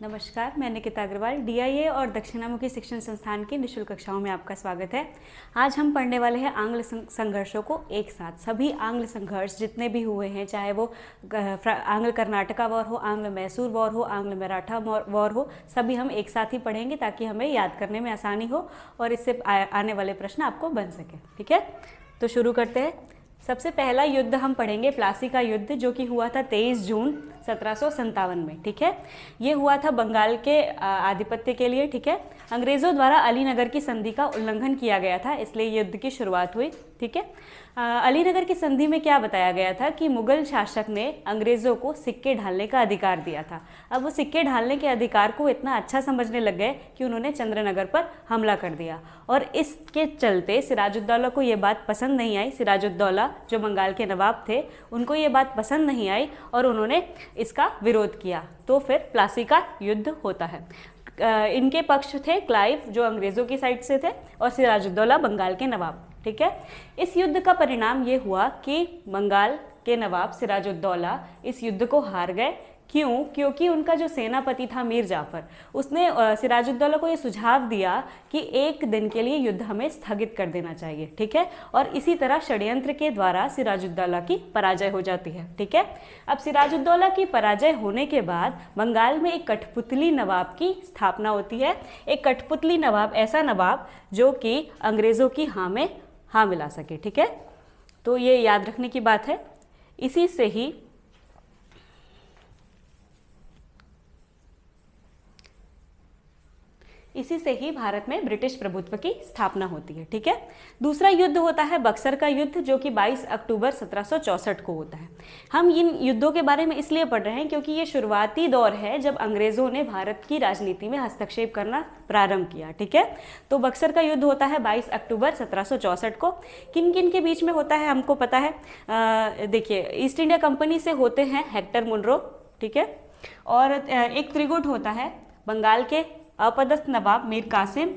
नमस्कार, मैं निकिता अग्रवाल डीआईए और दक्षिणामुखी शिक्षण संस्थान की निःशुल्क कक्षाओं में आपका स्वागत है। आज हम पढ़ने वाले हैं आंग्ल संघर्षों को एक साथ। सभी आंग्ल संघर्ष जितने भी हुए हैं, चाहे वो आंग्ल कर्नाटका वॉर हो, आंग्ल मैसूर वॉर हो, आंग्ल मराठा वॉर हो, सभी हम एक साथ ही पढ़ेंगे ताकि हमें याद करने में आसानी हो और इससे आने वाले प्रश्न आपको बन सके। ठीक है, तो शुरू करते हैं। सबसे पहला युद्ध हम पढ़ेंगे प्लासी का युद्ध, जो कि हुआ था 23 जून 1757 में। ठीक है, ये हुआ था बंगाल के आधिपत्य के लिए। ठीक है, अंग्रेज़ों द्वारा अलीनगर की संधि का उल्लंघन किया गया था, इसलिए युद्ध की शुरुआत हुई। ठीक है, अलीनगर की संधि में क्या बताया गया था कि मुगल शासक ने अंग्रेज़ों को सिक्के ढालने का अधिकार दिया था। अब वो सिक्के ढालने के अधिकार को इतना अच्छा समझने लग गए कि उन्होंने चंद्रनगर पर हमला कर दिया, और इसके चलते सिराजुद्दौला को ये बात पसंद नहीं आई। सिराजुद्दौला जो बंगाल के नवाब थे, उनको ये बात पसंद नहीं आई और उन्होंने इसका विरोध किया। तो फिर प्लासी का युद्ध होता है। इनके पक्ष थे क्लाइव जो अंग्रेज़ों की साइड से थे, और सिराजुद्दौला बंगाल के नवाब। ठीक है, इस युद्ध का परिणाम ये हुआ कि बंगाल के नवाब सिराजुद्दौला इस युद्ध को हार गए। क्यों? क्योंकि उनका जो सेनापति था मीर जाफर, उसने सिराजुद्दौला को ये सुझाव दिया कि एक दिन के लिए युद्ध हमें स्थगित कर देना चाहिए। ठीक है, और इसी तरह षड्यंत्र के द्वारा सिराजुद्दौला की पराजय हो जाती है। ठीक है, अब सिराजुद्दौला की पराजय होने के बाद बंगाल में एक कठपुतली नवाब की स्थापना होती है। एक कठपुतली नवाब, ऐसा नवाब जो कि अंग्रेज़ों की हाँ में हाँ मिला सके। ठीक है, तो ये याद रखने की बात है। इसी से ही भारत में ब्रिटिश प्रभुत्व की स्थापना होती है। ठीक है, दूसरा युद्ध होता है बक्सर का युद्ध, जो कि 22 अक्टूबर 1764 को होता है। हम इन युद्धों के बारे में इसलिए पढ़ रहे हैं क्योंकि ये शुरुआती दौर है जब अंग्रेज़ों ने भारत की राजनीति में हस्तक्षेप करना प्रारंभ किया। ठीक है, तो बक्सर का युद्ध होता है 22 अक्टूबर 1764 को। किन किन के बीच में होता है हमको पता है। देखिए, ईस्ट इंडिया कंपनी से होते हैं हेक्टर मुनरो। ठीक है, और एक त्रिगुट होता है बंगाल के अपदस्थ नवाब मीर कासिम,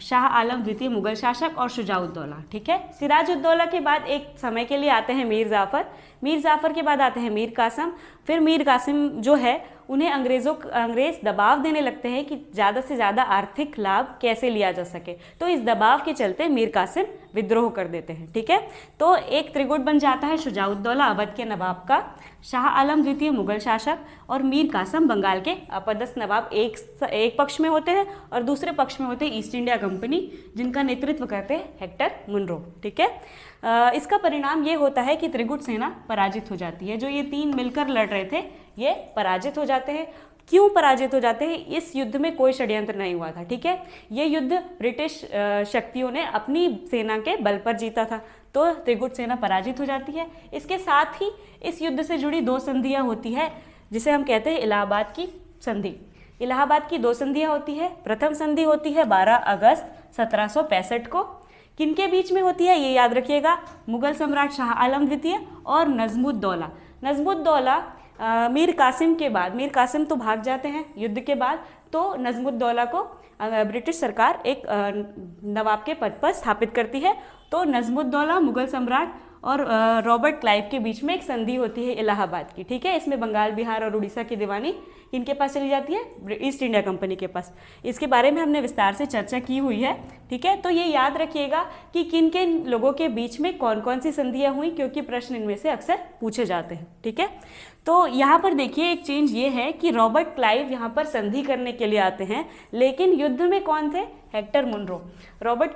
शाह आलम द्वितीय मुगल शासक और शुजाउद्दौला। ठीक है, सिराजुद्दौला के बाद एक समय के लिए आते हैं मीर जाफ़र। मीर जाफ़र के बाद आते हैं मीर कासिम। फिर मीर कासिम जो है, उन्हें अंग्रेज़ दबाव देने लगते हैं कि ज़्यादा से ज़्यादा आर्थिक लाभ कैसे लिया जा सके। तो इस दबाव के चलते मीर कासिम विद्रोह कर देते हैं। ठीक है, तो एक त्रिगुट बन जाता है शुजाउद्दौला अवध के नवाब का, शाह आलम द्वितीय मुगल शासक और मीर कासिम बंगाल के अपदस्थ नवाब एक पक्ष में होते हैं, और दूसरे पक्ष में होते हैं ईस्ट इंडिया कंपनी, जिनका नेतृत्व करते हैं हेक्टर मुनरो। ठीक है, इसका परिणाम ये होता है कि त्रिगुट सेना पराजित हो जाती है। जो ये तीन मिलकर लड़ रहे थे, ये पराजित हो जाते हैं। क्यों पराजित हो जाते हैं? इस युद्ध में कोई षड्यंत्र नहीं हुआ था। ठीक है, ये युद्ध ब्रिटिश शक्तियों ने अपनी सेना के बल पर जीता था, तो त्रिगुट सेना पराजित हो जाती है। इसके साथ ही इस युद्ध से जुड़ी दो संधियां होती है, जिसे हम कहते हैं इलाहाबाद की संधि। इलाहाबाद की दो संधियां होती है। प्रथम संधि होती है 12 अगस्त 1765 को। किनके बीच में होती है ये याद रखिएगा, मुगल सम्राट शाह आलम द्वितीय और नजमुद्दौला। नजमुद्दौला मीर कासिम के बाद, मीर कासिम तो भाग जाते हैं युद्ध के बाद, तो नजमुद्दौला को ब्रिटिश सरकार एक नवाब के पद पर स्थापित करती है। तो नजमुद्दौला, मुगल सम्राट और रॉबर्ट क्लाइव के बीच में एक संधि होती है इलाहाबाद की। ठीक है, इसमें बंगाल, बिहार और उड़ीसा की दीवानी इनके पास चली जाती है, ईस्ट इंडिया कंपनी के पास। इसके बारे में हमने विस्तार से चर्चा की हुई है। ठीक है, तो ये याद रखिएगा कि किन किन लोगों के बीच में कौन कौन सी संधियां हुई, क्योंकि प्रश्न इनमें से अक्सर पूछे जाते हैं। ठीक है, तो यहाँ पर देखिए एक चेंज ये है कि रॉबर्ट क्लाइव यहाँ पर संधि करने के लिए आते हैं, लेकिन युद्ध में कौन थे? Hector Munro. रॉबर्ट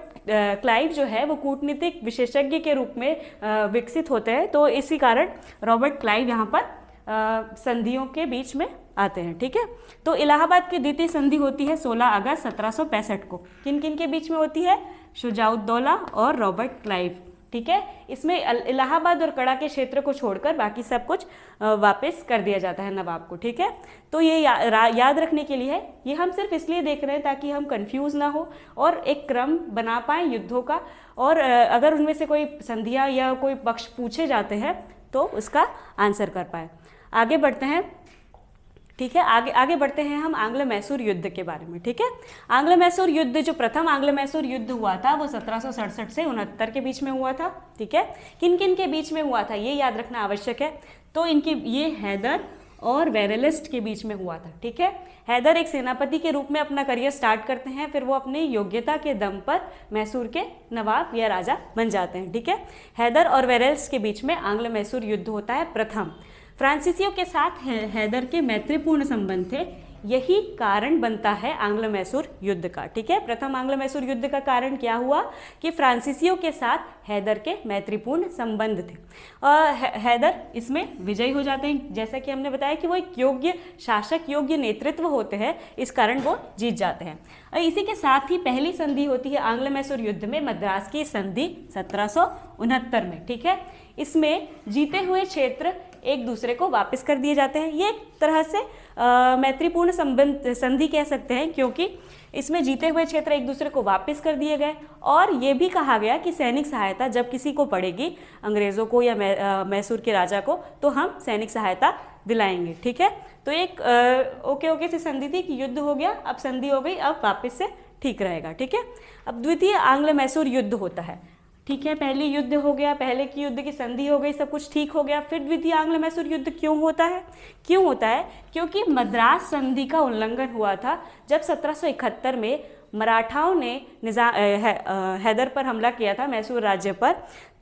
क्लाइव जो है वो कूटनीतिक विशेषज्ञ के रूप में विकसित होते हैं, तो इसी कारण रॉबर्ट क्लाइव यहाँ पर संधियों के बीच में आते हैं। ठीक है, तो इलाहाबाद की द्वितीय संधि होती है 16 अगस्त 1765 को। किन किन के बीच में होती है? शुजाउद्दौला और रॉबर्ट क्लाइव। ठीक है, इसमें इलाहाबाद और कड़ा के क्षेत्र को छोड़कर बाकी सब कुछ वापस कर दिया जाता है नवाब को। ठीक है, तो ये याद रखने के लिए है। ये हम सिर्फ इसलिए देख रहे हैं ताकि हम कंफ्यूज ना हो और एक क्रम बना पाएँ युद्धों का, और अगर उनमें से कोई संधियाँ या कोई पक्ष पूछे जाते हैं तो उसका आंसर कर पाए। आगे बढ़ते हैं। ठीक है, आगे बढ़ते हैं हम आंग्ल मैसूर युद्ध के बारे में। ठीक है, आंग्ल मैसूर युद्ध, जो प्रथम आंग्ल मैसूर युद्ध हुआ था वो 1767 से 69 के बीच में हुआ था। ठीक है, किन किन के बीच में हुआ था ये याद रखना आवश्यक है। तो इनके ये हैदर और वेरेलिस्ट के बीच में हुआ था। ठीक है, हैदर एक सेनापति के रूप में अपना करियर स्टार्ट करते हैं, फिर वो अपनी योग्यता के दम पर मैसूर के नवाब या राजा बन जाते हैं। ठीक है, हैदर और वेरेलिस्ट के बीच में आंग्ल मैसूर युद्ध होता है प्रथम। फ्रांसीसियों के साथ हैदर के मैत्रीपूर्ण संबंध थे, यही कारण बनता है आंग्ल मैसूर युद्ध का। ठीक है, प्रथम आंग्ल मैसूर युद्ध का कारण क्या हुआ कि फ्रांसीसियों के साथ हैदर के मैत्रीपूर्ण संबंध थे और हैदर इसमें विजयी हो जाते हैं। जैसा कि हमने बताया कि वो एक योग्य शासक, योग्य नेतृत्व होते हैं, इस कारण वो जीत जाते हैं। और इसी के साथ ही पहली संधि होती है आंग्ल मैसूर युद्ध में, मद्रास की संधि 1769 में। ठीक है, इसमें जीते हुए क्षेत्र एक दूसरे को वापस कर दिए जाते हैं। ये एक तरह से मैत्रीपूर्ण संबंध संधि कह सकते हैं, क्योंकि इसमें जीते हुए क्षेत्र एक दूसरे को वापस कर दिए गए और ये भी कहा गया कि सैनिक सहायता जब किसी को पड़ेगी, अंग्रेज़ों को या मैसूर के राजा को, तो हम सैनिक सहायता दिलाएंगे। ठीक है, तो एक ओके सी संधि थी कि युद्ध हो गया, अब संधि हो गई, अब वापस से ठीक रहेगा। ठीक है, अब द्वितीय आंग्ल मैसूर युद्ध होता है। ठीक है, पहली युद्ध हो गया, पहले की युद्ध की संधि हो गई, सब कुछ ठीक हो गया, फिर द्वितीय आंग्ल मैसूर युद्ध क्यों होता है? क्योंकि मद्रास संधि का उल्लंघन हुआ था जब 1771 में मराठाओं ने हैदर पर हमला किया था, मैसूर राज्य पर,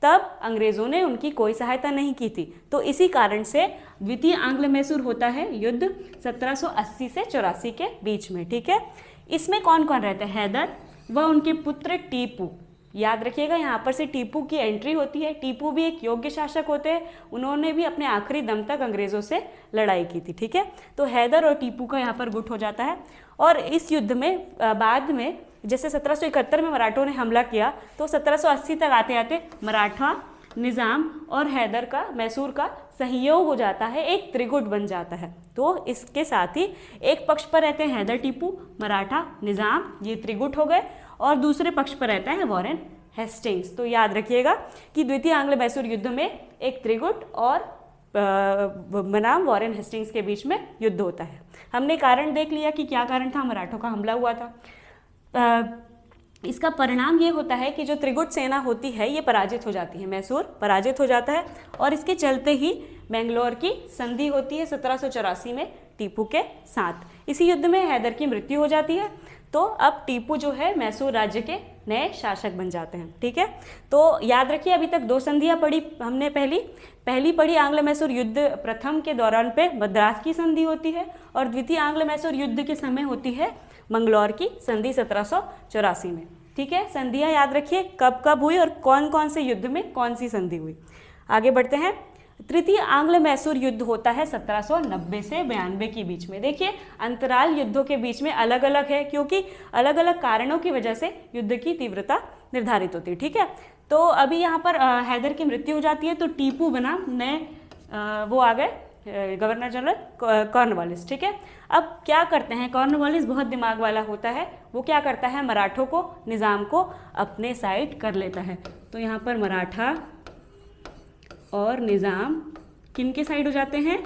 तब अंग्रेज़ों ने उनकी कोई सहायता नहीं की थी। तो इसी कारण से द्वितीय आंग्ल मैसूर होता है युद्ध 1780 से 84 के बीच में। ठीक है, इसमें कौन कौन रहते हैं? हैदर व उनके पुत्र टीपू। याद रखिएगा, यहाँ पर से टीपू की एंट्री होती है। टीपू भी एक योग्य शासक होते हैं, उन्होंने भी अपने आखिरी दम तक अंग्रेज़ों से लड़ाई की थी। ठीक है, तो हैदर और टीपू का यहाँ पर गुट हो जाता है। और इस युद्ध में बाद में जैसे 1771 में मराठों ने हमला किया, तो 1780 तक आते आते मराठा, निज़ाम और हैदर का, मैसूर का सहयोग हो जाता है, एक त्रिगुट बन जाता है। तो इसके साथ ही एक पक्ष पर रहते हैं हैदर, टीपू, मराठा, निज़ाम, ये त्रिगुट हो गए, और दूसरे पक्ष पर रहता है वॉरेन हेस्टिंग्स। तो याद रखिएगा कि द्वितीय आंग्ल मैसूर युद्ध में एक त्रिगुट और बनाम वॉरेन हेस्टिंग्स के बीच में युद्ध होता है। हमने कारण देख लिया कि क्या कारण था, मराठों का हमला हुआ था। इसका परिणाम ये होता है कि जो त्रिगुट सेना होती है ये पराजित हो जाती है, मैसूर पराजित हो जाता है, और इसके चलते ही मैंगलोर की संधि होती है 1784 में टीपू के साथ। इसी युद्ध में हैदर की मृत्यु हो जाती है, तो अब टीपू जो है मैसूर राज्य के नए शासक बन जाते हैं। ठीक है, तो याद रखिए अभी तक दो संधियाँ पढ़ी हमने। पहली पढ़ी आंग्ल मैसूर युद्ध प्रथम के दौरान पे मद्रास की संधि होती है, और द्वितीय आंग्ल मैसूर युद्ध के समय होती है मंगलौर की संधि 1784 में। ठीक है, संधियाँ याद रखिए कब कब हुई और कौन कौन से युद्ध में कौन सी संधि हुई। आगे बढ़ते हैं। तृतीय आंग्ल मैसूर युद्ध होता है 1790 से 92 के बीच में। देखिए अंतराल युद्धों के बीच में अलग अलग है, क्योंकि अलग अलग कारणों की वजह से युद्ध की तीव्रता निर्धारित होती है। ठीक है, तो अभी यहाँ पर हैदर की मृत्यु हो जाती है, तो टीपू बना नए वो आ गए गवर्नर जनरल कॉर्नवालिस। ठीक है, अब क्या करते हैं, कॉर्नवालिस बहुत दिमाग वाला होता है, वो क्या करता है, मराठों को, निज़ाम को अपने साइड कर लेता है। तो यहाँ पर मराठा और निज़ाम किन के साइड हो जाते हैं?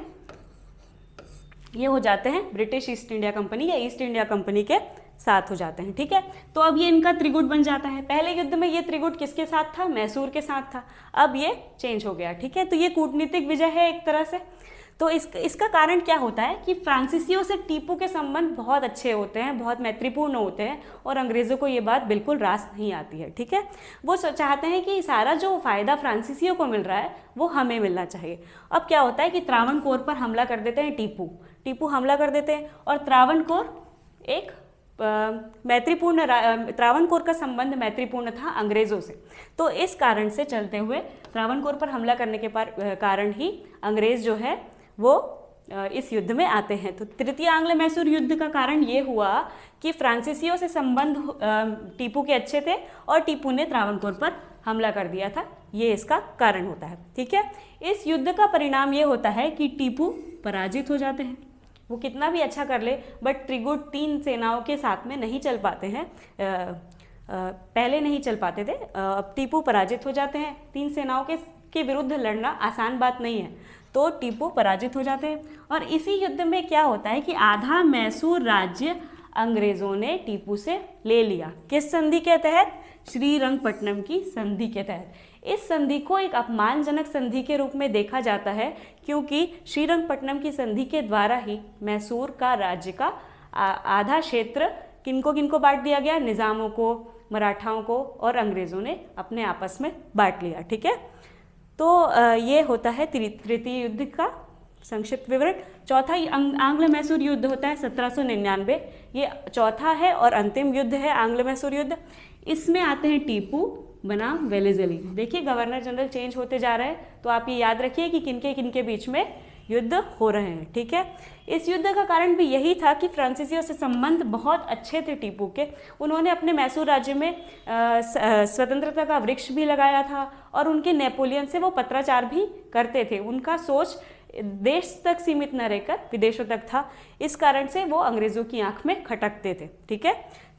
ये हो जाते हैं ब्रिटिश ईस्ट इंडिया कंपनी या ईस्ट इंडिया कंपनी के साथ हो जाते हैं। ठीक है, तो अब ये इनका त्रिगुट बन जाता है। पहले युद्ध में ये त्रिगुट किसके साथ था? मैसूर के साथ था, अब ये चेंज हो गया। ठीक है, तो ये कूटनीतिक विजय है एक तरह से। तो इसका कारण क्या होता है कि फ्रांसीसियों से टीपू के संबंध बहुत अच्छे होते हैं, बहुत मैत्रीपूर्ण होते हैं, और अंग्रेज़ों को ये बात बिल्कुल रास नहीं आती है। ठीक है, वो चाहते हैं कि सारा जो फ़ायदा फ्रांसीसियों को मिल रहा है वो हमें मिलना चाहिए। अब क्या होता है कि त्रावणकोर पर हमला कर देते हैं टीपू हमला कर देते हैं, और त्रावणकोर एक मैत्रीपूर्ण, त्रावणकोर का संबंध मैत्रीपूर्ण था अंग्रेज़ों से। तो इस कारण से चलते हुए त्रावणकोर पर हमला करने के कारण ही अंग्रेज़ जो है वो इस युद्ध में आते हैं। तो तृतीय आंग्ल मैसूर युद्ध का कारण ये हुआ कि फ्रांसीसियों से संबंध टीपू के अच्छे थे, और टीपू ने त्रावणकोर पर हमला कर दिया था, ये इसका कारण होता है। ठीक है, इस युद्ध का परिणाम ये होता है कि टीपू पराजित हो जाते हैं। वो कितना भी अच्छा कर ले, बट त्रिगुट तीन सेनाओं के साथ में नहीं चल पाते हैं, पहले नहीं चल पाते थे, अब टीपू पराजित हो जाते हैं। तीन सेनाओं के विरुद्ध लड़ना आसान बात नहीं है, तो टीपू पराजित हो जाते हैं। और इसी युद्ध में क्या होता है कि आधा मैसूर राज्य अंग्रेजों ने टीपू से ले लिया। किस संधि के तहत? श्रीरंगपट्टनम की संधि के तहत। इस संधि को एक अपमानजनक संधि के रूप में देखा जाता है, क्योंकि श्रीरंगपट्टनम की संधि के द्वारा ही मैसूर का राज्य का आधा क्षेत्र किनको किनको बांट दिया गया? निज़ामों को, मराठाओं को, और अंग्रेज़ों ने अपने आपस में बांट लिया। ठीक है, तो ये होता है तृतीय युद्ध का संक्षिप्त विवरण। चौथा आंग्ल मैसूर युद्ध होता है 1799। ये चौथा है और अंतिम युद्ध है आंग्ल मैसूर युद्ध। इसमें आते हैं टीपू बनाम वेलेज़ली। देखिए गवर्नर जनरल चेंज होते जा रहे हैं, तो आप ये याद रखिए कि किनके किनके बीच में युद्ध हो रहे हैं। ठीक है, इस युद्ध का कारण भी यही था कि फ्रांसीसियों से संबंध बहुत अच्छे थे टीपू के। उन्होंने अपने मैसूर राज्य में स्वतंत्रता का वृक्ष भी लगाया था और उनके नेपोलियन से वो पत्राचार भी करते थे। उनका सोच देश तक सीमित न रहकर विदेशों तक था। इस कारण से वो अंग्रेज़ों की आंख में खटकते थे। ठीक है,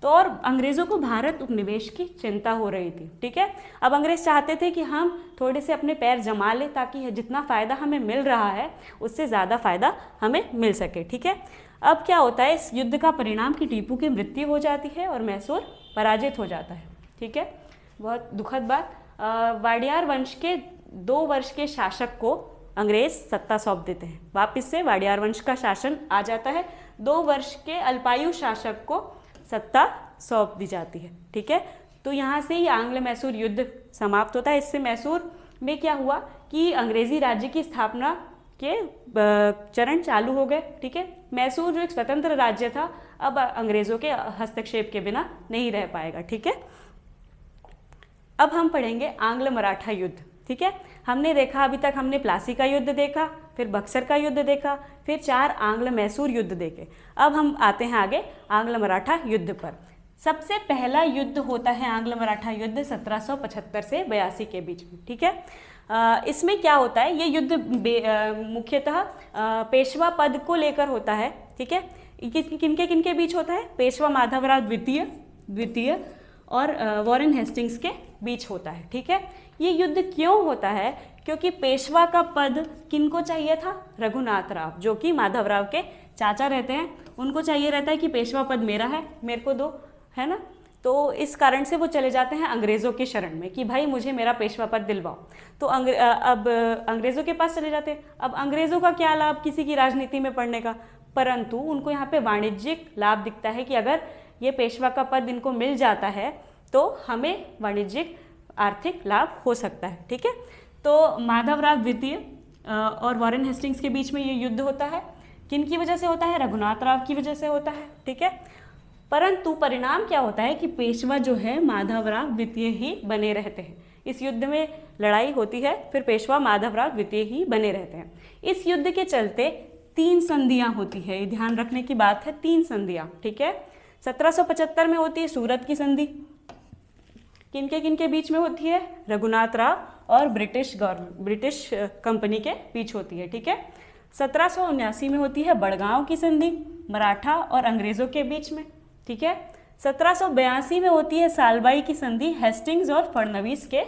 तो और अंग्रेज़ों को भारत उपनिवेश की चिंता हो रही थी। ठीक है, अब अंग्रेज़ चाहते थे कि हम थोड़े से अपने पैर जमा लें ताकि जितना फ़ायदा हमें मिल रहा है उससे ज़्यादा फ़ायदा हमें मिल सके। ठीक है, अब क्या होता है इस युद्ध का परिणाम कि टीपू की मृत्यु हो जाती है और मैसूर पराजित हो जाता है। ठीक है, बहुत दुखद बात। वाडियार वंश के 2 वर्ष के शासक को अंग्रेज सत्ता सौंप देते हैं। वापिस से वाडियार वंश का शासन आ जाता है। 2 वर्ष के अल्पायु शासक को सत्ता सौंप दी जाती है। ठीक है, तो यहाँ से ही आंग्ल मैसूर युद्ध समाप्त होता है। इससे मैसूर में क्या हुआ कि अंग्रेजी राज्य की स्थापना के चरण चालू हो गए। ठीक है, मैसूर जो एक स्वतंत्र राज्य था अब अंग्रेज़ों के हस्तक्षेप के बिना नहीं रह पाएगा। ठीक है, अब हम पढ़ेंगे आंग्ल मराठा युद्ध। ठीक है, हमने देखा अभी तक हमने प्लासी का युद्ध देखा, फिर बक्सर का युद्ध देखा, फिर 4 आंग्ल मैसूर युद्ध देखे। अब हम आते हैं आगे आंग्ल मराठा युद्ध पर। सबसे पहला युद्ध होता है आंग्ल मराठा युद्ध 1775 से 82 के बीच में। ठीक है, इसमें क्या होता है, ये युद्ध मुख्यतः पेशवा पद को लेकर होता है। ठीक है, किनके किनके बीच होता है? पेशवा माधवराव द्वितीय और वॉरेन हेस्टिंग्स के बीच होता है। ठीक है, ये युद्ध क्यों होता है? क्योंकि पेशवा का पद किनको चाहिए था? रघुनाथ राव, जो कि माधवराव के चाचा रहते हैं। उनको चाहिए रहता है कि पेशवा पद मेरा है, मेरे को दो, है ना। तो इस कारण से वो चले जाते हैं अंग्रेज़ों के शरण में कि भाई मुझे मेरा पेशवा पद दिलवाओ। तो अब अंग्रेज़ों के पास चले जाते हैं। अब अंग्रेज़ों का क्या लाभ किसी की राजनीति में पढ़ने का? परंतु उनको यहाँ पे वाणिज्यिक लाभ दिखता है कि अगर ये पेशवा का पद इनको मिल जाता है तो हमें वाणिज्यिक आर्थिक लाभ हो सकता है। ठीक है, तो माधवराव द्वितीय और वॉरेन हेस्टिंग्स के बीच में ये युद्ध होता है। किन की वजह से होता है? रघुनाथ राव की वजह से होता है। ठीक है, परंतु परिणाम क्या होता है कि पेशवा जो है माधवराव द्वितीय ही बने रहते हैं। इस युद्ध में लड़ाई होती है, फिर पेशवा माधवराव द्वितीय ही बने रहते हैं। इस युद्ध के चलते 3 संधियाँ होती है, ये ध्यान रखने की बात है। 3 संधियाँ। ठीक है, 1775 में होती है सूरत की संधि। किनके बीच में होती है? रघुनाथ राव और ब्रिटिश कंपनी के बीच होती है। ठीक है, 1779 में होती है बड़गांव की संधि, मराठा और अंग्रेज़ों के बीच में। ठीक है, 1782 में होती है सालबाई की संधि, हेस्टिंग्स और फडणवीस के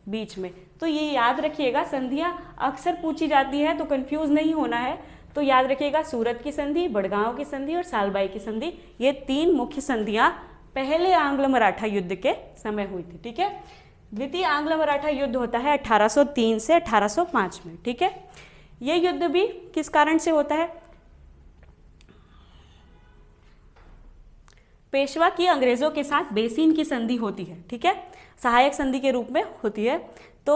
बीच में। तो ये याद रखिएगा, संधियाँ अक्सर पूछी जाती है तो कंफ्यूज नहीं होना है। तो याद रखिएगा सूरत की संधि, बड़गांव की संधि और सालबाई की संधि, ये 3 मुख्य संधियाँ पहले आंग्ल मराठा युद्ध के समय हुई थी। ठीक है, द्वितीय आंग्ल मराठा युद्ध होता है 1803 से 1805 में। ठीक है, ये युद्ध भी किस कारण से होता है? पेशवा की अंग्रेजों के साथ बेसिन की संधि होती है। ठीक है, सहायक संधि के रूप में होती है। तो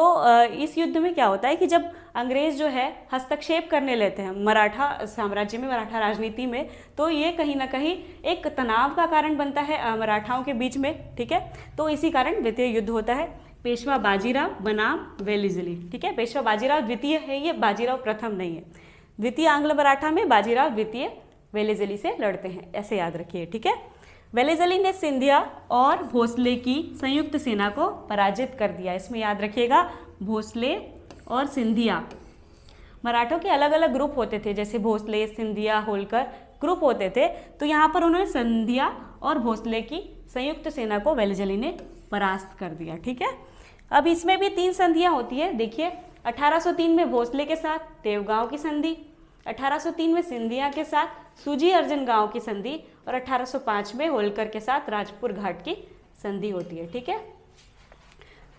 इस युद्ध में क्या होता है कि जब अंग्रेज जो है हस्तक्षेप करने लेते हैं मराठा साम्राज्य में, मराठा राजनीति में, तो ये कहीं ना कहीं एक तनाव का कारण बनता है मराठाओं के बीच में। ठीक है, तो इसी कारण द्वितीय युद्ध होता है पेशवा बाजीराव बनाम वेलेज़ली। ठीक है, पेशवा बाजीराव द्वितीय है, ये बाजीराव प्रथम नहीं है। द्वितीय आंग्ल मराठा में बाजीराव द्वितीय वेलेज़ली से लड़ते हैं, ऐसे याद रखिए। ठीक है, वेलेज़ली ने सिंधिया और भोसले की संयुक्त सेना को पराजित कर दिया। इसमें याद रखिएगा भोसले और सिंधिया, मराठों के अलग अलग ग्रुप होते थे, जैसे भोसले, सिंधिया, होलकर ग्रुप होते थे। तो यहाँ पर उन्होंने सिंधिया और भोसले की संयुक्त सेना को वेलेज़ली ने परास्त कर दिया। ठीक है, अब इसमें भी 3 संधियाँ होती है। देखिए 1803 में भोसले के साथ देवगांव की संधि, 1803 में सिंधिया के साथ सूजी अर्जन गांव की संधि और 1805 में होलकर के साथ राजपुर घाट की संधि होती है। ठीक है,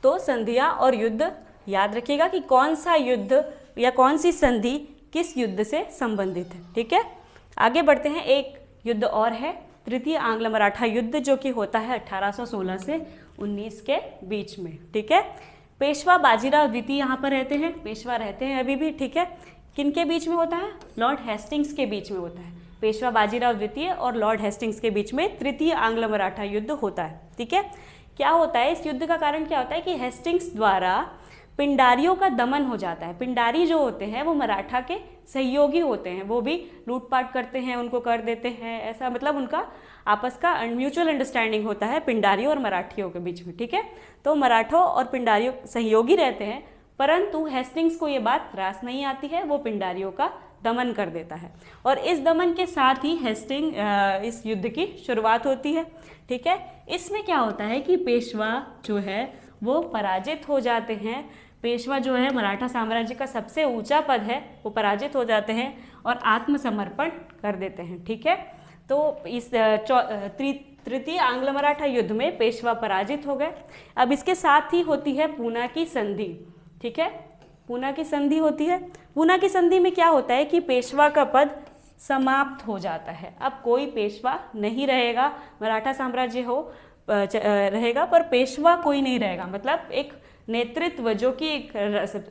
तो संधियां और युद्ध याद रखिएगा कि कौन सा युद्ध या कौन सी संधि किस युद्ध से संबंधित है। ठीक है, आगे बढ़ते हैं। एक युद्ध और है, तृतीय आंग्ल मराठा युद्ध, जो कि होता है 1816 से 19 के बीच में। ठीक है, पेशवा बाजीराव द्वितीय यहाँ पर रहते हैं, पेशवा रहते हैं अभी भी। ठीक है, किन के बीच में होता है? लॉर्ड हेस्टिंग्स के बीच में होता है। पेशवा बाजीराव द्वितीय और लॉर्ड हेस्टिंग्स के बीच में तृतीय आंग्ल मराठा युद्ध होता है। ठीक है, क्या होता है इस युद्ध का कारण? क्या होता है कि हेस्टिंग्स द्वारा पिंडारियों का दमन हो जाता है। पिंडारी जो होते हैं वो मराठा के सहयोगी होते हैं, वो भी लूटपाट करते हैं, उनको कर देते हैं, ऐसा मतलब उनका आपस का म्यूचुअल अंडरस्टैंडिंग होता है पिंडारियों और मराठियों के बीच में। ठीक है, तो मराठों और पिंडारियों सहयोगी रहते हैं, परंतु हेस्टिंग्स को ये बात रास नहीं आती है, वो पिंडारियों का दमन कर देता है और इस दमन के साथ ही इस युद्ध की शुरुआत होती है। ठीक है, इसमें क्या होता है कि पेशवा जो है वो पराजित हो जाते हैं। पेशवा जो है मराठा साम्राज्य का सबसे ऊंचा पद है, वो पराजित हो जाते हैं और आत्मसमर्पण कर देते हैं। ठीक है, तो इस तृतीय आंग्ल मराठा युद्ध में पेशवा पराजित हो गए। अब इसके साथ ही होती है पूना की संधि। ठीक है, पूना की संधि होती है। पूना की संधि में क्या होता है कि पेशवा का पद समाप्त हो जाता है। अब कोई पेशवा नहीं रहेगा, मराठा साम्राज्य रहेगा पर पेशवा कोई नहीं रहेगा, मतलब एक नेतृत्व जो कि एक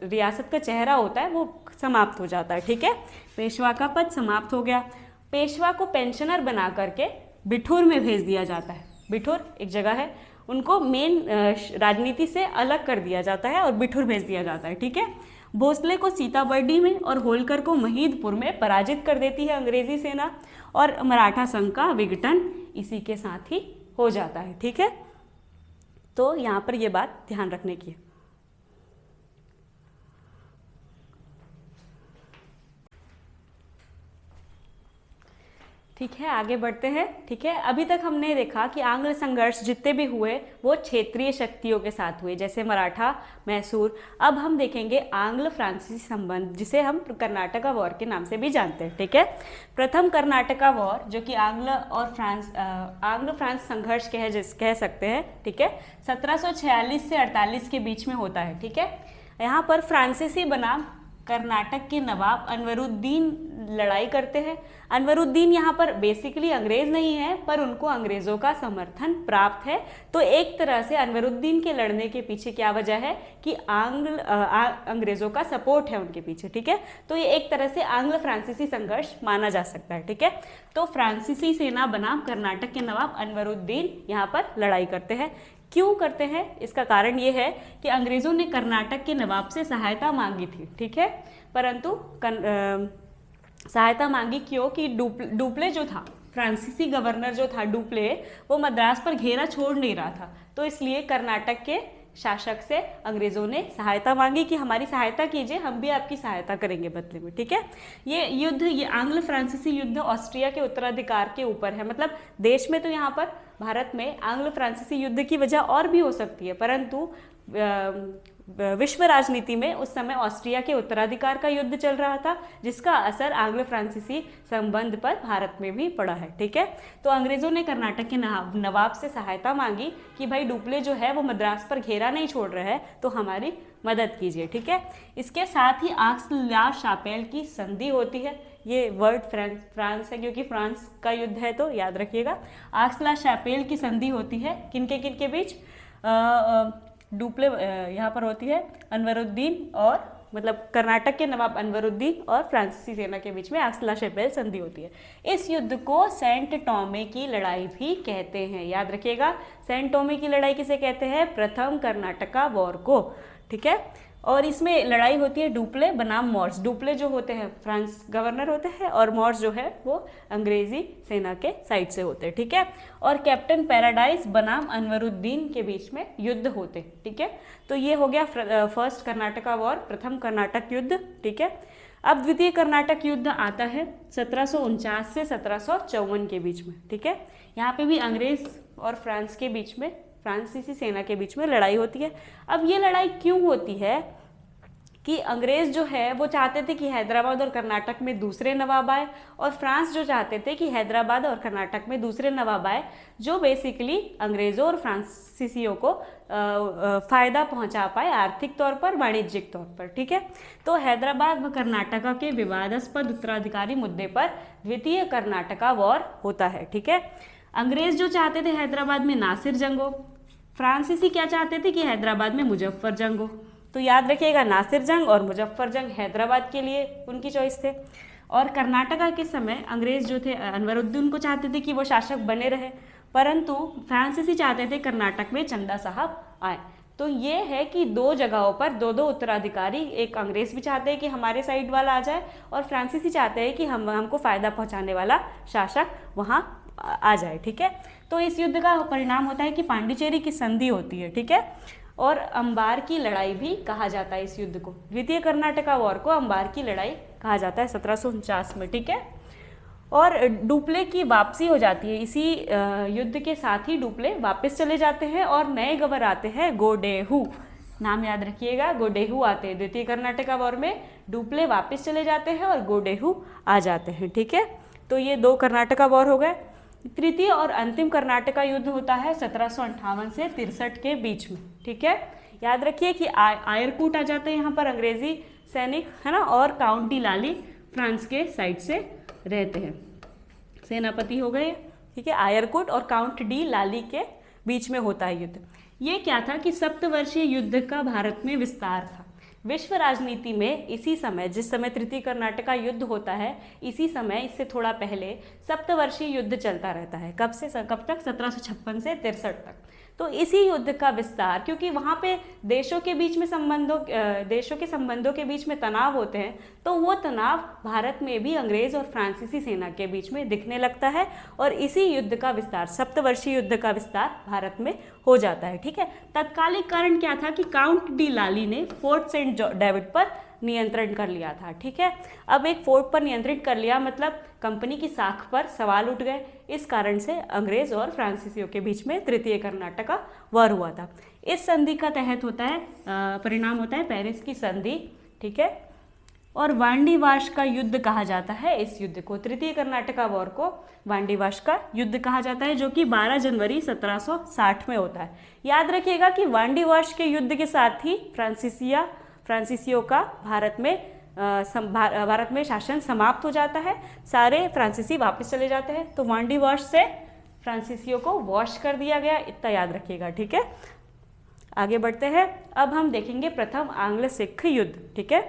रियासत का चेहरा होता है वो समाप्त हो जाता है। ठीक है, पेशवा का पद समाप्त हो गया। पेशवा को पेंशनर बना करके बिठूर में भेज दिया जाता है। बिठूर एक जगह है, उनको मेन राजनीति से अलग कर दिया जाता है और बिठूर भेज दिया जाता है। ठीक है, भोसले को सीताबर्डी में और होलकर को महीदपुर में पराजित कर देती है अंग्रेजी सेना और मराठा संघ का विघटन इसी के साथ ही हो जाता है। ठीक है, तो यहाँ पर ये बात ध्यान रखने की है। ठीक है, आगे बढ़ते हैं। ठीक है, अभी तक हमने देखा कि आंग्ल संघर्ष जितने भी हुए वो क्षेत्रीय शक्तियों के साथ हुए, जैसे मराठा, मैसूर। अब हम देखेंगे आंग्ल फ्रांसीसी संबंध, जिसे हम कर्नाटका वॉर के नाम से भी जानते हैं। ठीक है, प्रथम कर्नाटका वॉर जो कि आंग्ल फ्रांस संघर्ष कह सकते हैं। ठीक है, 1746 से 48 के बीच में होता है। ठीक है, यहाँ पर फ्रांसीसी बनाम कर्नाटक के नवाब अनवरुद्दीन लड़ाई करते हैं। अनवरुद्दीन यहाँ पर बेसिकली अंग्रेज नहीं है, पर उनको अंग्रेजों का समर्थन प्राप्त है। तो एक तरह से अनवरुद्दीन के लड़ने के पीछे क्या वजह है कि अंग्रेजों का सपोर्ट है उनके पीछे। ठीक है, तो ये एक तरह से आंग्ल फ्रांसीसी संघर्ष माना जा सकता है। ठीक है, तो फ्रांसीसी सेना बनाम कर्नाटक के नवाब अनवरुद्दीन यहाँ पर लड़ाई करते हैं। क्यों करते हैं? इसका कारण ये है कि अंग्रेजों ने कर्नाटक के नवाब से सहायता मांगी थी। ठीक है, परंतु सहायता मांगी क्यों कि डुप्ले जो था, फ्रांसीसी गवर्नर जो था डुप्ले, वो मद्रास पर घेरा छोड़ नहीं रहा था, तो इसलिए कर्नाटक के शासक से अंग्रेजों ने सहायता मांगी कि हमारी सहायता कीजिए, हम भी आपकी सहायता करेंगे बदले में। ठीक है, ये आंग्ल फ्रांसीसी युद्ध ऑस्ट्रिया के उत्तराधिकार के ऊपर है। मतलब देश में तो यहाँ पर भारत में आंग्ल फ्रांसीसी युद्ध की वजह और भी हो सकती है, परंतु विश्व राजनीति में उस समय ऑस्ट्रिया के उत्तराधिकार का युद्ध चल रहा था, जिसका असर आंग्ल फ्रांसीसी संबंध पर भारत में भी पड़ा है। ठीक है, तो अंग्रेजों ने कर्नाटक के नवाब से सहायता मांगी कि भाई डुप्ले जो है वो मद्रास पर घेरा नहीं छोड़ रहा है, तो हमारी मदद कीजिए। ठीक है, इसके साथ ही आक्स-ला-शापेल की संधि होती है। ये वर्ड फ्रांस है क्योंकि फ्रांस का युद्ध है, तो याद रखिएगा। आक्स-ला-शापेल की संधि होती है किनके बीच? डुप्ले यहाँ पर होती है अनवरुद्दीन और मतलब कर्नाटक के नवाब अनवरुद्दीन और फ्रांसीसी सेना के बीच में आक्स-ला-शापेल संधि होती है। इस युद्ध को सेंट टोमे की लड़ाई भी कहते हैं, याद रखिएगा। सेंट टोमे की लड़ाई किसे कहते हैं? प्रथम कर्नाटका वॉर को। ठीक है, और इसमें लड़ाई होती है डुप्ले बनाम मॉर्स। डुप्ले जो होते हैं फ्रांस गवर्नर होते हैं और मॉर्स जो है वो अंग्रेजी सेना के साइड से होते हैं। ठीक है, और कैप्टन पैराडाइज बनाम अनवरुद्दीन के बीच में युद्ध होते हैं। ठीक है, तो ये हो गया फर्स्ट कर्नाटका वॉर, प्रथम कर्नाटक युद्ध। ठीक है, अब द्वितीय कर्नाटक युद्ध आता है 1749 से 1754 के बीच में। ठीक है, यहाँ पे भी अंग्रेज और फ्रांस के बीच में, फ्रांसीसी सेना के बीच में लड़ाई होती है। अब ये लड़ाई क्यों होती है कि अंग्रेज़ जो है वो चाहते थे कि हैदराबाद और कर्नाटक में दूसरे नवाब आए, और फ्रांस जो चाहते थे कि हैदराबाद और कर्नाटक में दूसरे नवाब आए, जो बेसिकली अंग्रेज़ों और फ्रांसीसियों को फ़ायदा पहुंचा पाए आर्थिक तौर पर, वाणिज्यिक तौर पर। ठीक है, तो हैदराबाद व कर्नाटक के विवादास्पद उत्तराधिकारी मुद्दे पर द्वितीय कर्नाटका वॉर होता है। ठीक है, अंग्रेज़ जो चाहते थे हैदराबाद में नासिर जंग हो, फ्रांसीसी क्या चाहते थे कि हैदराबाद में मुजफ्फर जंग हो। तो याद रखिएगा, नासिर जंग और मुजफ्फर जंग हैदराबाद के लिए उनकी चॉइस थे। और कर्नाटका के समय अंग्रेज़ जो थे अनवरुद्दीन को चाहते थे कि वो शासक बने रहे, परंतु फ्रांसीसी चाहते थे कर्नाटक में चंदा साहब आए। तो ये है कि दो जगहों पर दो दो उत्तराधिकारी, एक अंग्रेज़ भी चाहते हैं कि हमारे साइड वाला आ जाए, और फ्रांसीसी चाहते हैं कि हमको फ़ायदा पहुँचाने वाला शासक वहाँ आ जाए। ठीक है, तो इस युद्ध का परिणाम होता है कि पांडिचेरी की संधि होती है। ठीक है, और अंबार की लड़ाई भी कहा जाता है इस युद्ध को। द्वितीय कर्नाटका वॉर को अंबार की लड़ाई कहा जाता है 1749 में। ठीक है, और डुप्ले की वापसी हो जाती है इसी युद्ध के साथ ही। डुप्ले वापस चले जाते हैं और नए गवर्नर आते हैं, गोडेहू, नाम याद रखिएगा, गोडेहू आते हैं। द्वितीय कर्नाटका वॉर में डुप्ले वापस चले जाते हैं और गोडेहू आ जाते हैं। ठीक है, तो ये दो कर्नाटका वॉर हो गए। तृतीय और अंतिम कर्नाटका युद्ध होता है 1758 से 63 के बीच में। ठीक है, याद रखिए कि आयरकूट आ जाते हैं यहाँ पर अंग्रेजी सैनिक, है ना, और काउंट डी लाली फ्रांस के साइड से रहते हैं, सेनापति हो गए। ठीक है, आयरकूट और काउंट डी लाली के बीच में होता है युद्ध। ये क्या था कि सप्तवर्षीय युद्ध का भारत में विस्तार था। विश्व राजनीति में इसी समय, जिस समय तृतीय कर्नाटका युद्ध होता है, इसी समय, इससे थोड़ा पहले सप्तवर्षीय युद्ध चलता रहता है। कब से कब तक? 1756 से 63 तक। तो इसी युद्ध का विस्तार, क्योंकि वहाँ पे देशों के बीच में देशों के संबंधों के बीच में तनाव होते हैं, तो वो तनाव भारत में भी अंग्रेज़ और फ्रांसीसी सेना के बीच में दिखने लगता है, और इसी युद्ध का विस्तार, सप्तवर्षीय युद्ध का विस्तार भारत में हो जाता है। ठीक है, तत्कालिक कारण क्या था कि काउंट डी लाली ने फोर्ट सेंट डेविड पर नियंत्रण कर लिया था। ठीक है, अब एक फोर्ट पर नियंत्रित कर लिया मतलब कंपनी की साख पर सवाल उठ गए। इस कारण से अंग्रेज और फ्रांसीसियों के बीच में तृतीय कर्नाटका वॉर हुआ था। इस संधि का तहत होता है, परिणाम होता है पेरिस की संधि। ठीक है, और वांडीवाश का युद्ध कहा जाता है इस युद्ध को। तृतीय कर्नाटका वॉर को वांडीवाश का युद्ध कहा जाता है, जो कि 12 जनवरी 1760 में होता है। याद रखिएगा कि वांडीवाश के युद्ध के साथ ही फ्रांसीसियों का भारत में शासन समाप्त हो जाता है। सारे फ्रांसीसी वापस चले जाते हैं। तो वांडीवाश से फ्रांसीसियों को वॉश कर दिया गया, इतना याद रखिएगा। ठीक है, आगे बढ़ते हैं। अब हम देखेंगे प्रथम आंग्ल सिख युद्ध। ठीक है,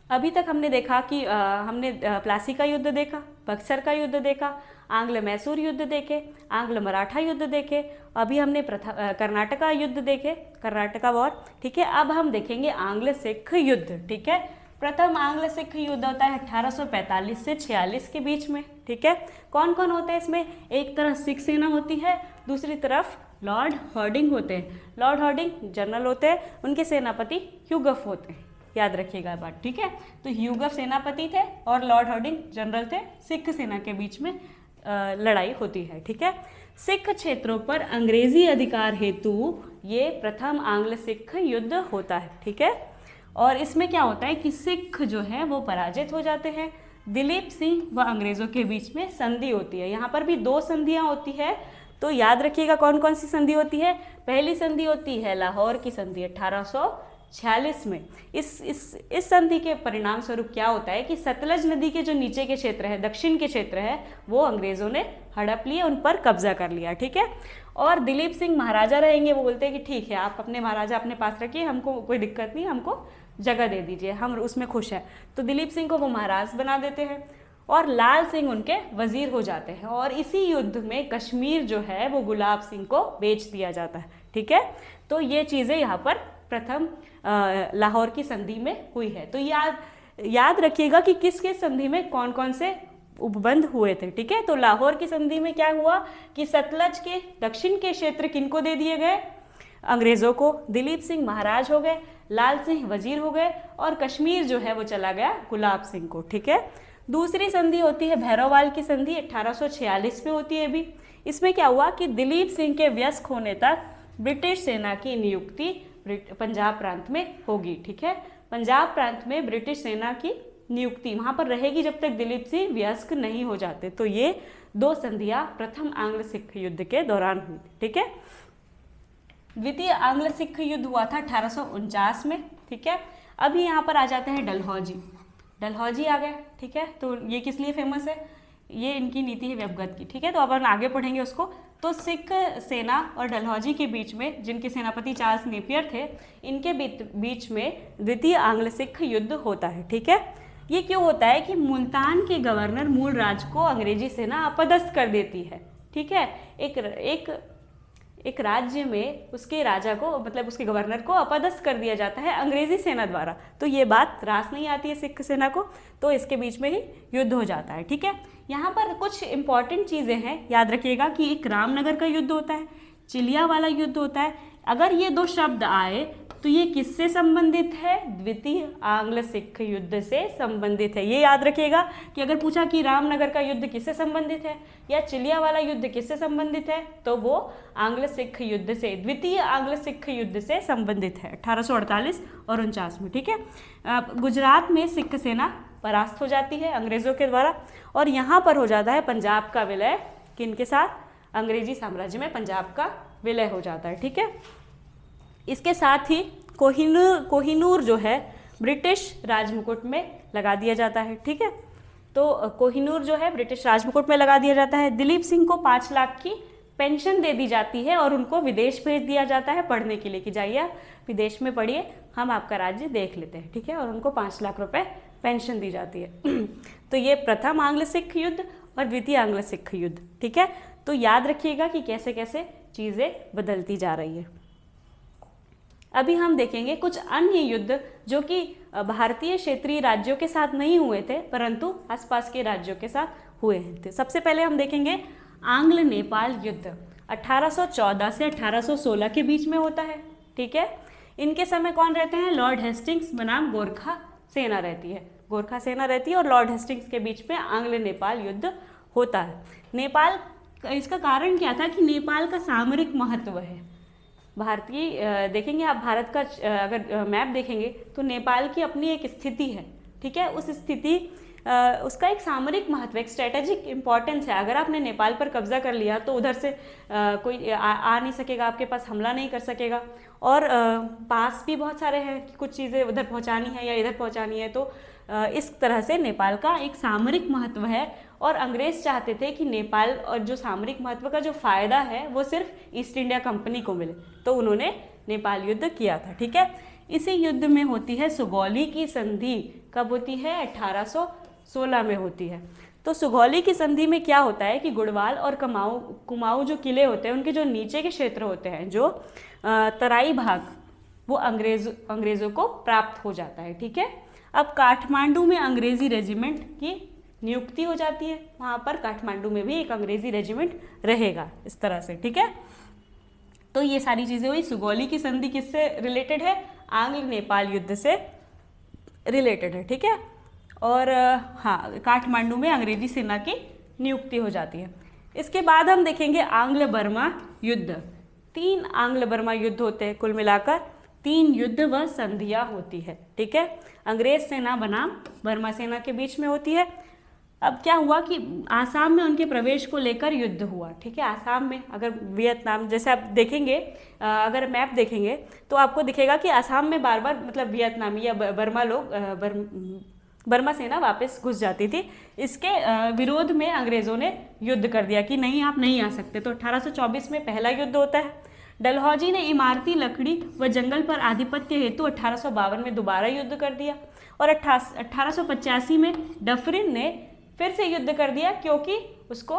अभी तक हमने देखा कि हमने प्लासी का युद्ध देखा, बक्सर का युद्ध देखा, आंग्ल मैसूर युद्ध देखे, आंग्ल मराठा युद्ध देखे, अभी हमने कर्नाटका युद्ध देखे, कर्नाटका वॉर। ठीक है, अब हम देखेंगे आंग्ल सिख युद्ध। ठीक है, प्रथम आंग्ल सिख युद्ध होता है 1845 से 46 के बीच में। ठीक है, कौन कौन होता है इसमें? एक तरफ सिख सेना होती है, दूसरी तरफ लॉर्ड हार्डिंग होते हैं। लॉर्ड हार्डिंग जनरल होते हैं, उनके सेनापति ह्यूगफ होते हैं। याद रखिएगा बात। ठीक है, तो ह्यूगफ सेनापति थे और लॉर्ड हार्डिंग जनरल थे। सिख सेना के बीच में लड़ाई होती है। ठीक है, सिख क्षेत्रों पर अंग्रेजी अधिकार हेतु ये प्रथम आंग्ल सिख युद्ध होता है। ठीक है, और इसमें क्या होता है कि सिख जो है वो पराजित हो जाते हैं। दिलीप सिंह व अंग्रेज़ों के बीच में संधि होती है। यहाँ पर भी दो संधियाँ होती है, तो याद रखिएगा कौन कौन सी संधि होती है। पहली संधि होती है लाहौर की संधि 1846 में। इस संधि के परिणाम स्वरूप क्या होता है कि सतलज नदी के जो नीचे के क्षेत्र है, दक्षिण के क्षेत्र है, वो अंग्रेज़ों ने हड़प लिए, उन पर कब्जा कर लिया। ठीक है, और दिलीप सिंह महाराजा रहेंगे। वो बोलते हैं कि ठीक है, आप अपने महाराजा अपने पास रखिए, हमको कोई दिक्कत नहीं, हमको जगह दे दीजिए, हम उसमें खुश हैं। तो दिलीप सिंह को वो महाराज बना देते हैं और लाल सिंह उनके वजीर हो जाते हैं। और इसी युद्ध में कश्मीर जो है वो गुलाब सिंह को बेच दिया जाता है। ठीक है, तो ये चीज़ें यहाँ पर प्रथम लाहौर की संधि में हुई है। तो याद रखिएगा कि किस किस संधि में कौन कौन से उपबंध हुए थे। ठीक है, तो लाहौर की संधि में क्या हुआ कि सतलज के दक्षिण के क्षेत्र किनको दे दिए गए? अंग्रेज़ों को। दिलीप सिंह महाराज हो गए, लाल सिंह वजीर हो गए, और कश्मीर जो है वो चला गया गुलाब सिंह को। ठीक है, दूसरी संधि होती है भैरववाल की संधि 1846 में होती है भी। इसमें क्या हुआ कि दिलीप सिंह के वयस्क होने तक ब्रिटिश सेना की नियुक्ति पंजाब प्रांत में होगी। ठीक है, पंजाब प्रांत में ब्रिटिश सेना की नियुक्ति वहां पर रहेगी जब तक दिलीप सिंह वयस्क नहीं हो जाते। तो ये 2 संधियां प्रथम आंग्ल सिख युद्ध के दौरान हुई। ठीक है, द्वितीय आंग्ल सिख युद्ध हुआ था 1849 में। ठीक है, अभी यहाँ पर आ जाते हैं डलहौजी। डलहौजी आ गए। ठीक है, तो ये किस लिए फेमस है, ये इनकी नीति है व्यवगत की। ठीक है, तो अब अपन आगे पढ़ेंगे उसको। तो सिख सेना और डलहौजी के बीच में, जिनके सेनापति चार्ल्स नेपियर थे, इनके बीच में द्वितीय आंग्ल सिख युद्ध होता है। ठीक है, ये क्यों होता है कि मुल्तान के गवर्नर मूलराज को अंग्रेजी सेना अपदस्थ कर देती है। ठीक है, एक राज्य में उसके राजा को, मतलब उसके गवर्नर को अपदस्थ कर दिया जाता है अंग्रेजी सेना द्वारा। तो ये बात रास नहीं आती है सिख सेना को, तो इसके बीच में ही युद्ध हो जाता है। ठीक है, यहाँ पर कुछ इंपॉर्टेंट चीज़ें हैं, याद रखिएगा कि एक रामनगर का युद्ध होता है, चिलिया वाला युद्ध होता है। अगर ये 2 शब्द आए तो ये किससे संबंधित है, द्वितीय आंग्ल सिख युद्ध से संबंधित है। ये याद रखिएगा कि अगर पूछा कि रामनगर का युद्ध किससे संबंधित है या चिलिया वाला युद्ध किससे संबंधित है, तो वो आंग्ल सिख युद्ध से, द्वितीय आंग्ल सिख युद्ध से संबंधित है 1848 और 49 में। ठीक है, गुजरात में सिख सेना परास्त हो जाती है अंग्रेजों के द्वारा, और यहाँ पर हो जाता है पंजाब का विलय किनके साथ, अंग्रेजी साम्राज्य में पंजाब का विलय हो जाता है। ठीक है, इसके साथ ही कोहिनूर जो है ब्रिटिश राजमुकुट में लगा दिया जाता है। ठीक है, तो कोहिनूर जो है ब्रिटिश राजमुकुट में लगा दिया जाता है। दिलीप सिंह को 5 लाख की पेंशन दे दी जाती है और उनको विदेश भेज दिया जाता है पढ़ने के लिए कि जाइए आप विदेश में पढ़िए, हम आपका राज्य देख लेते हैं। ठीक है, और उनको 5 लाख रुपए पेंशन दी जाती है। तो ये प्रथम आंग्ल सिख युद्ध और द्वितीय आंग्ल सिख युद्ध। ठीक है, तो याद रखिएगा कि कैसे कैसे चीज़ें बदलती जा रही है। अभी हम देखेंगे कुछ अन्य युद्ध जो कि भारतीय क्षेत्रीय राज्यों के साथ नहीं हुए थे, परंतु आसपास के राज्यों के साथ हुए थे। सबसे पहले हम देखेंगे आंग्ल नेपाल युद्ध 1814 से 1816 के बीच में होता है। ठीक है, इनके समय कौन रहते हैं, लॉर्ड हेस्टिंग्स बनाम गोरखा सेना रहती है। गोरखा सेना रहती है और लॉर्ड हेस्टिंग्स के बीच में आंग्ल नेपाल युद्ध होता है। नेपाल, इसका कारण क्या था कि नेपाल का सामरिक महत्व है। भारतीय देखेंगे आप, भारत का अगर मैप देखेंगे तो नेपाल की अपनी एक स्थिति है। ठीक है, उस स्थिति उसका एक सामरिक महत्व, एक स्ट्रेटेजिक इंपॉर्टेंस है। अगर आपने नेपाल पर कब्जा कर लिया तो उधर से कोई आ नहीं सकेगा, आपके पास हमला नहीं कर सकेगा। और पास भी बहुत सारे हैं कि कुछ चीज़ें उधर पहुंचानी है या इधर पहुंचानी है। तो इस तरह से नेपाल का एक सामरिक महत्व है और अंग्रेज चाहते थे कि नेपाल और जो सामरिक महत्व का जो फायदा है वो सिर्फ ईस्ट इंडिया कंपनी को मिले, तो उन्होंने नेपाल युद्ध किया था। ठीक है, इसी युद्ध में होती है सुगौली की संधि। कब होती है, 1816 में होती है। तो सुगौली की संधि में क्या होता है कि गुड़वाल और कुमाऊं जो किले होते हैं, उनके जो नीचे के क्षेत्र होते हैं, जो तराई भाग, वो अंग्रेजों को प्राप्त हो जाता है। ठीक है, अब काठमांडू में अंग्रेजी रेजिमेंट की नियुक्ति हो जाती है। वहाँ पर काठमांडू में भी एक अंग्रेजी रेजिमेंट रहेगा इस तरह से। ठीक है, तो ये सारी चीज़ें हुई। सुगौली की संधि किससे रिलेटेड है, आंग्ल नेपाल युद्ध से रिलेटेड है। ठीक है, और हाँ, काठमांडू में अंग्रेजी सेना की नियुक्ति हो जाती है। इसके बाद हम देखेंगे आंग्ल बर्मा युद्ध। 3 आंग्ल बर्मा युद्ध होते हैं, कुल मिलाकर 3 युद्ध व संधियाँ होती है। ठीक है, अंग्रेज सेना बनाम बर्मा सेना के बीच में होती है। अब क्या हुआ कि आसाम में उनके प्रवेश को लेकर युद्ध हुआ। ठीक है, आसाम में अगर वियतनाम, जैसे आप देखेंगे, अगर मैप देखेंगे तो आपको दिखेगा कि आसाम में बार बार मतलब वियतनामी या बर्मा सेना वापस घुस जाती थी। इसके विरोध में अंग्रेज़ों ने युद्ध कर दिया कि नहीं, आप नहीं आ सकते। तो 1824 में पहला युद्ध होता है। डलहौजी ने इमारती लकड़ी व जंगल पर आधिपत्य हेतु 1852 में दोबारा युद्ध कर दिया और 1885 में डफरिन ने फिर से युद्ध कर दिया क्योंकि उसको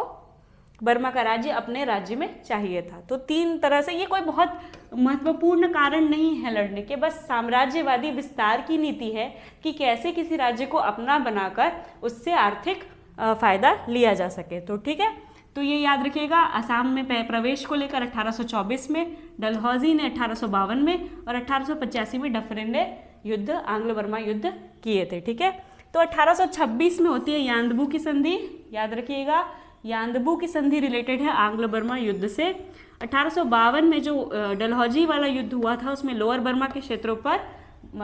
बर्मा का राज्य अपने राज्य में चाहिए था। तो 3 तरह से, ये कोई बहुत महत्वपूर्ण कारण नहीं है लड़ने के, बस साम्राज्यवादी विस्तार की नीति है कि कैसे किसी राज्य को अपना बनाकर उससे आर्थिक फायदा लिया जा सके। तो ठीक है, तो ये याद रखिएगा। असम में प्रवेश को लेकर 1824 में, डलहौजी ने 1852 में और 1885 में डफरिन ने युद्ध, आंग्ल बर्मा युद्ध किए थे। ठीक है, तो 1826 में होती है यान्दबू की संधि। याद रखिएगा, यान्दबू की संधि रिलेटेड है आंग्ल बर्मा युद्ध से। 1852 में जो डलहौजी वाला युद्ध हुआ था उसमें लोअर बर्मा के क्षेत्रों पर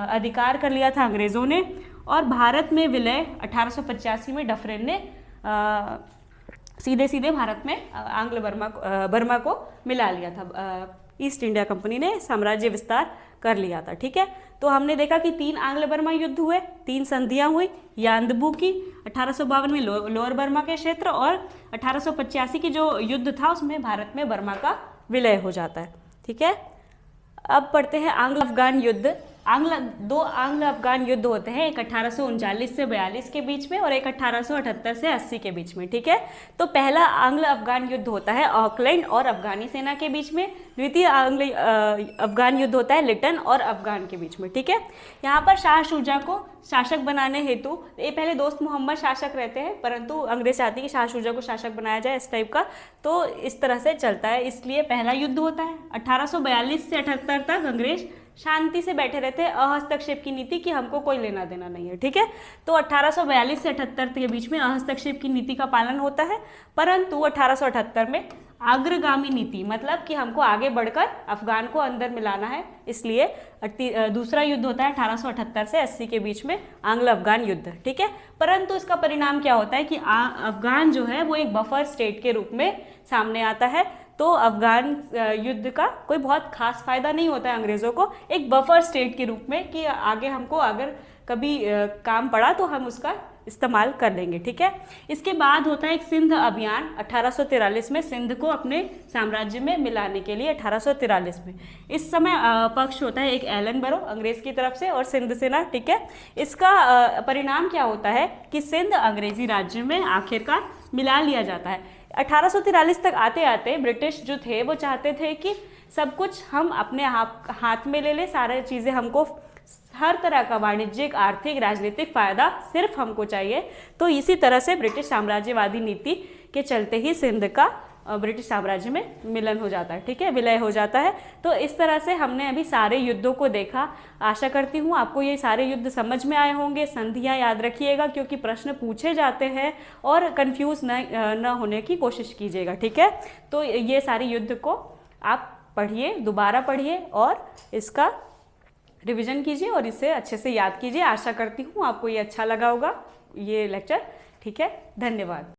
अधिकार कर लिया था अंग्रेज़ों ने, और भारत में विलय 1885 में डफरिन ने सीधे सीधे भारत में आंग्ल बर्मा को मिला लिया था। ईस्ट इंडिया कंपनी ने साम्राज्य विस्तार कर लिया था। ठीक है, तो हमने देखा कि 3 आंग्ल बर्मा युद्ध हुए, 3 संधियां हुई। यान्दबू की 1852 में लोअर बर्मा के क्षेत्र, और 1885 की जो युद्ध था उसमें भारत में बर्मा का विलय हो जाता है। ठीक है, अब पढ़ते हैं आंग्ल अफगान युद्ध। दो आंग्ल अफगान युद्ध होते हैं, एक 1839 से 42 के बीच में और एक 1878 से 80 के बीच में। ठीक है, तो पहला आंग्ल अफगान युद्ध होता है ऑकलैंड और अफगानी सेना के बीच में। द्वितीय आंग्ल अफगान युद्ध होता है लिटन और अफगान के बीच में। ठीक है, यहाँ पर शाह शुजा को शासक बनाने हेतु, ये पहले दोस्त मोहम्मद शासक रहते हैं, परंतु अंग्रेज चाहते हैं कि शाह शुजा को शासक बनाया जाए इस टाइप का, तो इस तरह से चलता है, इसलिए पहला युद्ध होता है। 1842 से 78 तक अंग्रेज शांति से बैठे रहते हैं, अहस्तक्षेप की नीति कि हमको कोई लेना देना नहीं है। ठीक है, तो 1842 से 78 के बीच में अहस्तक्षेप की नीति का पालन होता है, परंतु 1878 में अग्रगामी नीति, मतलब कि हमको आगे बढ़कर अफगान को अंदर मिलाना है, इसलिए दूसरा युद्ध होता है 1878 से 80 के बीच में आंग्ल अफगान युद्ध। ठीक है, परंतु इसका परिणाम क्या होता है कि अफगान जो है वो एक बफर स्टेट के रूप में सामने आता है। तो अफगान युद्ध का कोई बहुत खास फायदा नहीं होता है अंग्रेज़ों को, एक बफर स्टेट के रूप में कि आगे हमको अगर कभी काम पड़ा तो हम उसका इस्तेमाल कर लेंगे। ठीक है, इसके बाद होता है एक सिंध अभियान 1843 में, सिंध को अपने साम्राज्य में मिलाने के लिए 1843 में। इस समय पक्ष होता है एक एलन बरो अंग्रेज की तरफ से और सिंध सेना। ठीक है, इसका परिणाम क्या होता है कि सिंध अंग्रेजी राज्य में आखिरकार मिला लिया जाता है। 1843 तक आते आते ब्रिटिश जो थे वो चाहते थे कि सब कुछ हम अपने हाथ में ले लें, सारे चीज़ें हमको, हर तरह का वाणिज्यिक, आर्थिक, राजनीतिक फायदा सिर्फ हमको चाहिए। तो इसी तरह से ब्रिटिश साम्राज्यवादी नीति के चलते ही सिंध का ब्रिटिश साम्राज्य में मिलन हो जाता है। ठीक है, विलय हो जाता है। तो इस तरह से हमने अभी सारे युद्धों को देखा। आशा करती हूँ आपको ये सारे युद्ध समझ में आए होंगे। संधियाँ याद रखिएगा क्योंकि प्रश्न पूछे जाते हैं और कंफ्यूज न होने की कोशिश कीजिएगा। ठीक है, तो ये सारे युद्ध को आप पढ़िए, दोबारा पढ़िए और इसका रिवीजन कीजिए और इसे अच्छे से याद कीजिए। आशा करती हूँ आपको ये अच्छा लगा होगा ये लेक्चर। ठीक है, धन्यवाद।